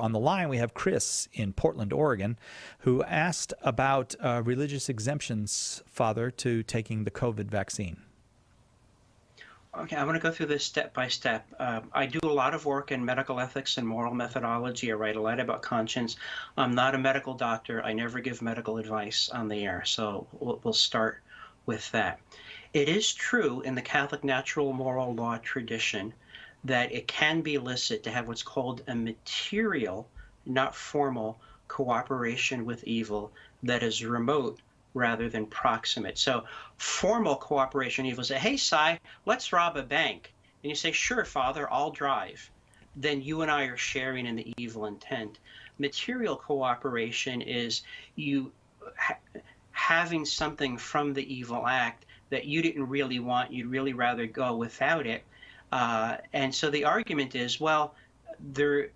On the line, we have Chris in Portland, Oregon, who asked about religious exemptions, Father, to taking the COVID vaccine. Okay, I'm going to go through this step by step. I do a lot of work in medical ethics and moral methodology. I write a lot about conscience. I'm not a medical doctor. I never give medical advice on the air, so we'll start with that. It is true in the Catholic natural moral law tradition that it can be illicit to have what's called a material, not formal, cooperation with evil that is remote rather than proximate. So formal cooperation, evil say, hey, Si, let's rob a bank. And you say, sure, Father, I'll drive. Then you and I are sharing in the evil intent. Material cooperation is you having something from the evil act that you didn't really want, you'd really rather go without it. And so the argument is, well, it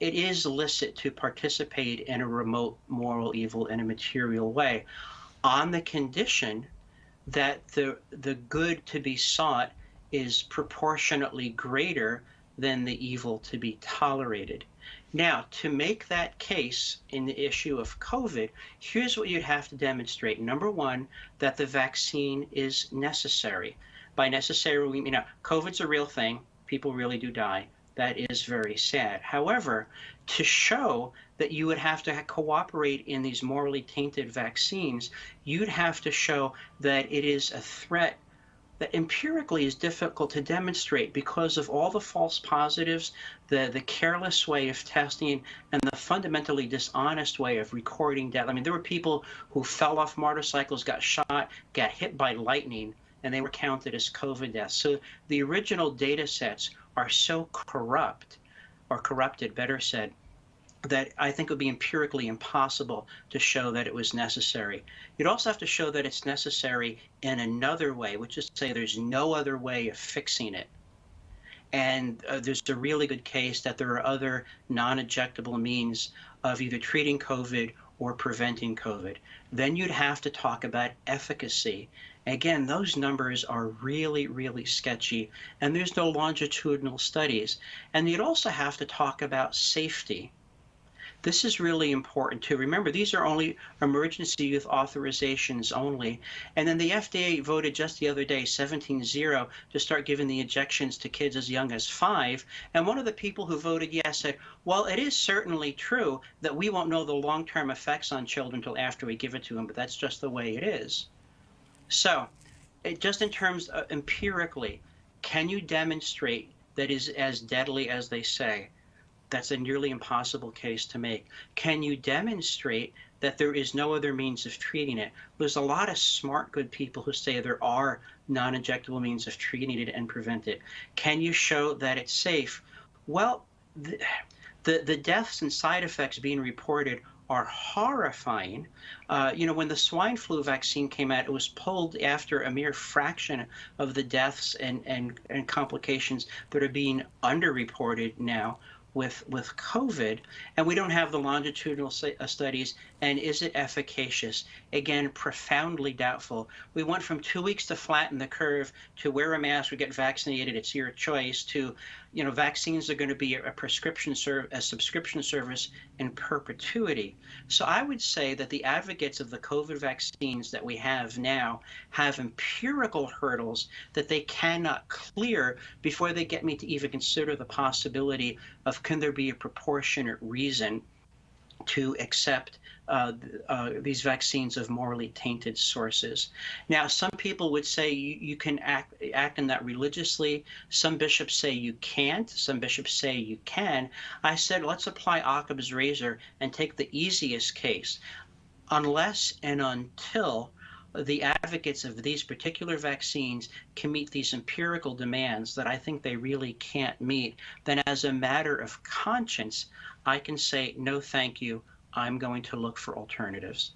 is illicit to participate in a remote moral evil in a material way, on the condition that the good to be sought is proportionately greater than the evil to be tolerated. Now, to make that case in the issue of COVID, here's what you'd have to demonstrate. Number one, that the vaccine is necessary. By necessary, we mean, COVID's a real thing. People really do die. That is very sad. However, to show that you would have to cooperate in these morally tainted vaccines, you'd have to show that it is a threat that empirically is difficult to demonstrate because of all the false positives, the careless way of testing, and the fundamentally dishonest way of recording death. I mean, there were people who fell off motorcycles, got shot, got hit by lightning, and they were counted as COVID deaths. So the original data sets are so corrupt, or corrupted, better said, that I think it would be empirically impossible to show that it was necessary. You'd also have to show that it's necessary in another way, which is to say there's no other way of fixing it. And there's a really good case that there are other non-ejectable means of either treating COVID or preventing COVID. Then you'd have to talk about efficacy. Again, those numbers are really, really sketchy, and there's no longitudinal studies. And you'd also have to talk about safety. This is really important too. Remember, these are only emergency use authorizations only. And then the FDA voted just the other day, 17-0, to start giving the injections to kids as young as 5. And one of the people who voted yes said, well, it is certainly true that we won't know the long-term effects on children until after we give it to them, but that's just the way it is. So just in terms of empirically, can you demonstrate that is as deadly as they say? That's a nearly impossible case to make. Can you demonstrate that there is no other means of treating it? There's a lot of smart, good people who say there are non-injectable means of treating it and prevent it. Can you show that it's safe? Well, the deaths and side effects being reported are horrifying. When the swine flu vaccine came out, it was pulled after a mere fraction of the deaths and complications that are being underreported now with COVID, and we don't have the longitudinal studies. And is it efficacious? Again, profoundly doubtful. We went from 2 weeks to flatten the curve to wear a mask or get vaccinated, it's your choice, to vaccines are going to be a subscription service in perpetuity. So I would say that the advocates of the COVID vaccines that we have now have empirical hurdles that they cannot clear before they get me to even consider the possibility of, can there be a proportionate reason to accept these vaccines of morally tainted sources. Now, some people would say you can act in that religiously. Some bishops say you can't. Some bishops say you can. I said, let's apply Occam's razor and take the easiest case. Unless and until the advocates of these particular vaccines can meet these empirical demands that I think they really can't meet, then as a matter of conscience, I can say, no, thank you. I'm going to look for alternatives.